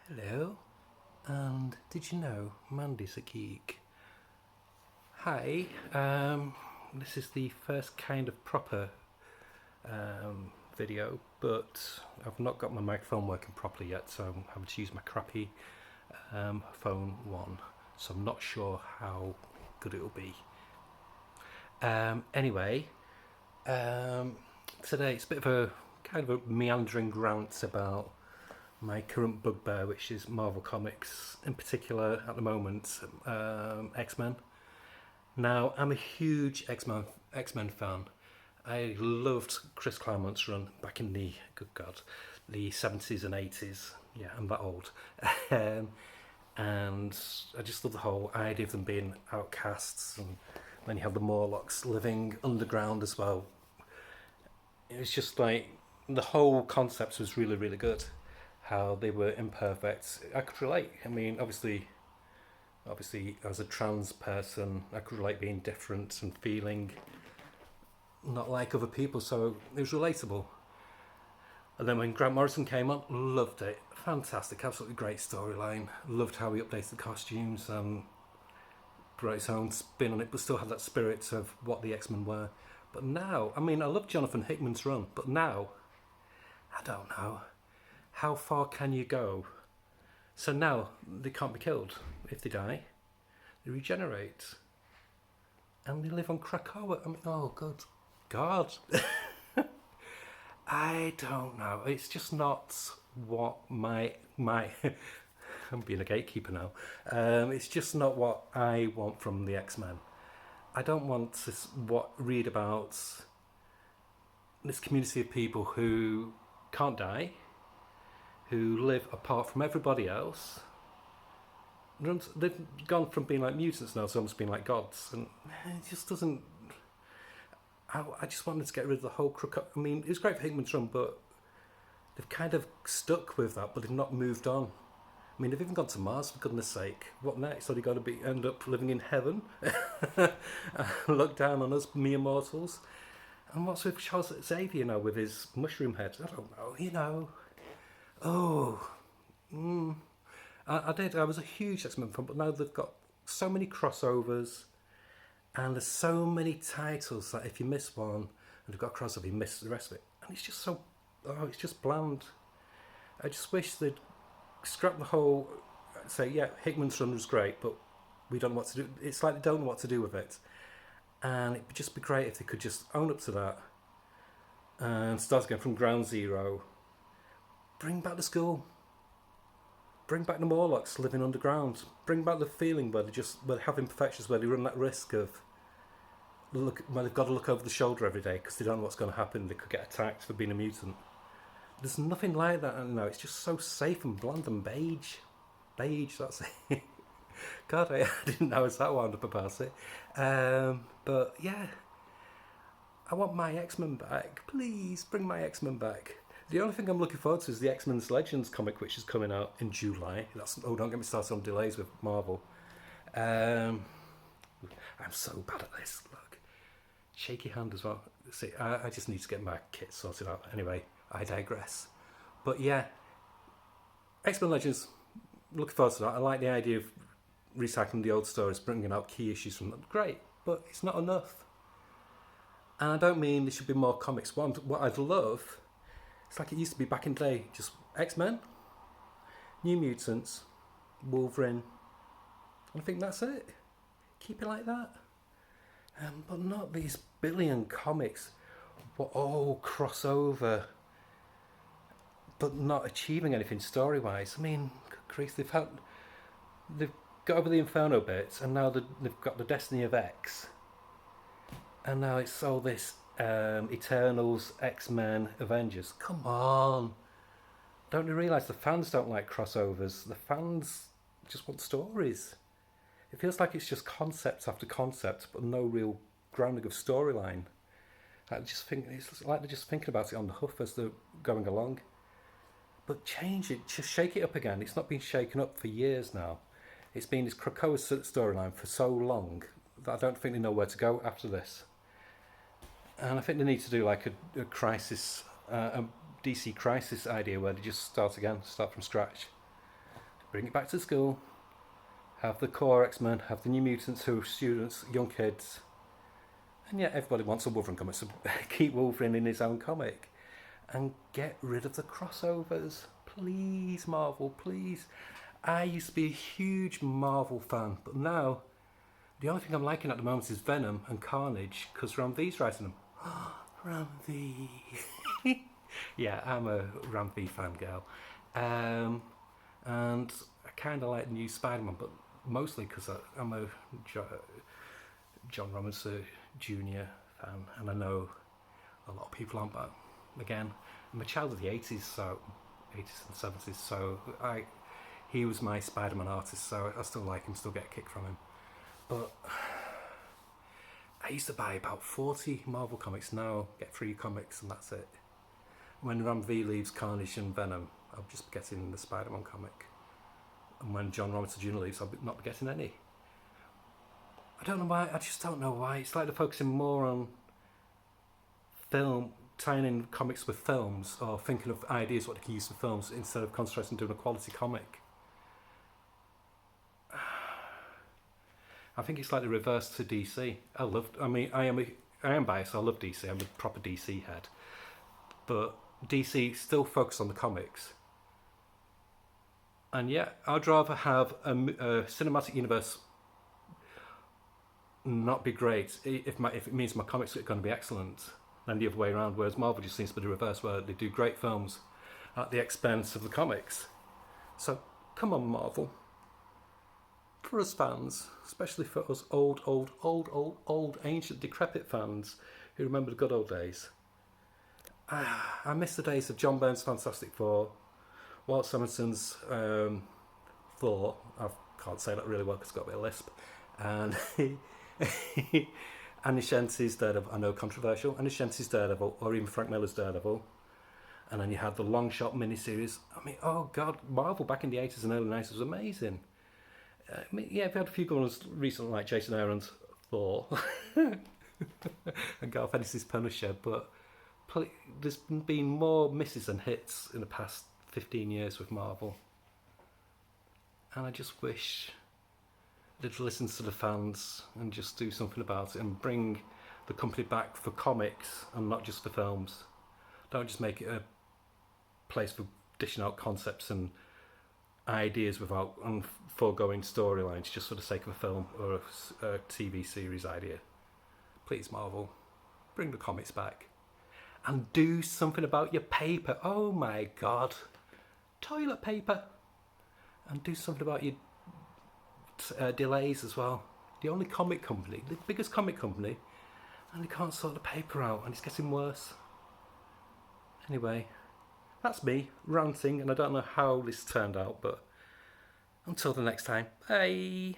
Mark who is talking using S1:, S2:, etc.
S1: Hello, and did you know Mandy's a geek? Hi, this is the first kind of proper video, but I've not got my microphone working properly yet, so I'm having to use my crappy phone one, so I'm not sure how good it'll be. Anyway, today it's a bit of a kind of a meandering rant about my current bugbear, which is Marvel Comics, in particular at the moment, X-Men. Now, I'm a huge X-Men fan. I loved Chris Claremont's run back in the, good God, the 70s and 80s. Yeah, I'm that old. And I just love the whole idea of them being outcasts, and then you have the Morlocks living underground as well. It was just like, the whole concept was really, really good. How they were imperfect. I could relate. I mean, obviously, as a trans person, I could relate being different and feeling not like other people. So it was relatable. And then when Grant Morrison came on, loved it. Fantastic, absolutely great storyline. Loved how he updated the costumes and brought his own spin on it, but still had that spirit of what the X-Men were. But now, I mean, I love Jonathan Hickman's run, but now, I don't know. How far can you go? So now they can't be killed. If they die, they regenerate. And they live on Krakoa. I mean, oh, good God. I don't know. It's just not what my I'm being a gatekeeper now. It's just not what I want from the X-Men. I don't want to read about this community of people who can't die, who live apart from everybody else. They've gone from being like mutants now to almost being like gods, and it just doesn't. I just wanted to get rid of the whole crook. I mean, it was great for Hickman's run, but they've kind of stuck with that, but they've not moved on. I mean, they've even gone to Mars, for goodness sake. What next? Are they going to end up living in heaven? Look down on us mere mortals? And what's with Charles Xavier now with his mushroom head? I don't know, Oh, I was a huge X-Men fan, but now they've got so many crossovers, and there's so many titles that if you miss one and they've got a crossover, you miss the rest of it, and it's just so, it's just bland. I just wish they'd scrap the whole. Say, yeah, Hickman's run was great, but we don't know what to do. It's like they don't know what to do with it, and it'd just be great if they could just own up to that and start again from ground zero. Bring back the school. Bring back the Morlocks living underground. Bring back the feeling where they have imperfections, where they run that risk of where they've got to look over the shoulder every day because they don't know what's going to happen. They could get attacked for being a mutant. There's nothing like that now. It's just so safe and bland and beige. Beige, that's it. God, I didn't know I was that wound up about it. But yeah, I want my X-Men back. Please bring my X-Men back. The only thing I'm looking forward to is the X-Men's Legends comic, which is coming out in July. Don't get me started on delays with Marvel. I'm so bad at this. Look, shaky hand as well. See, I just need to get my kit sorted out. Anyway, I digress. But yeah, X-Men Legends. Looking forward to that. I like the idea of recycling the old stories, bringing out key issues from them. Great, but it's not enough. And I don't mean there should be more comics. What I'd love. It's like it used to be back in the day, just X-Men, New Mutants, Wolverine, and I think that's it. Keep it like that. But not these billion comics, what all crossover, but not achieving anything story-wise. I mean, Christ, they've got over the Inferno bits, and now they've got the Destiny of X, and now it's all this Eternals, X-Men, Avengers. Come on. Don't you realise the fans don't like crossovers? The fans just want stories. It feels like it's just concept after concept, but no real grounding of storyline. I just think it's like they're just thinking about it on the hoof as they're going along. But change it, just shake it up again. It's not been shaken up for years now. It's been this Krakoa storyline for so long that I don't think they know where to go after this. And I think they need to do like a crisis, a DC crisis idea where they just start again, start from scratch. bring it back to school, have the core X-Men, have the New Mutants who are students, young kids, and yet everybody wants a Wolverine comic, so keep Wolverine in his own comic and get rid of the crossovers. Please, Marvel, please. I used to be a huge Marvel fan, but now the only thing I'm liking at the moment is Venom and Carnage, because Ram V's writing them. Ram V. Yeah, I'm a Ram V fangirl. And I kind of like the new Spider-Man, but mostly because I'm a John Romita Jr. fan, and I know a lot of people aren't, but again, I'm a child of the 80s, so 80s and 70s, so he was my Spider-Man artist, so I still like him, still get a kick from him. But I used to buy about 40 Marvel comics, now get 3 comics and that's it. When Ram V leaves Carnage and Venom, I'll just be getting the Spider-Man comic. And when John Romita Jr. leaves, I'll not be getting any. I don't know why, I just don't know why. It's like they're focusing more on film, tying in comics with films, or thinking of ideas what they can use for films, instead of concentrating on doing a quality comic. I think it's like the reverse to DC. I am biased, I love DC, I'm a proper DC head. But DC still focus on the comics. And yet, I'd rather have a cinematic universe not be great if it means my comics are going to be excellent, than the other way around, whereas Marvel just seems to be the reverse, where they do great films at the expense of the comics. So, come on, Marvel. For us fans, especially for us old, ancient, decrepit fans who remember the good old days. I miss the days of John Byrne's Fantastic Four, Walt Simonson's Thor. I can't say that really well because I've got a bit of lisp. And Andy Shency's Daredevil. I know, controversial. Andy Shency's Daredevil, or even Frank Miller's Daredevil. And then you had the long shot miniseries. I mean, oh God, Marvel back in the 80s and early 90s was amazing. Yeah, we had a few good ones recently, like Jason Aaron's Thor and Garth Ennis's Punisher, but there's been more misses than hits in the past 15 years with Marvel. And I just wish they'd listen to the fans and just do something about it and bring the company back for comics and not just for films. Don't just make it a place for dishing out concepts and ideas without foregoing storylines just for the sake of a film or a TV series idea. Please, Marvel, bring the comics back and do something about your paper. Oh my God, toilet paper. And do something about your delays as well. The only comic company, the biggest comic company, and they can't sort the paper out, and it's getting worse. Anyway, that's me ranting, and I don't know how this turned out, but until the next time, bye.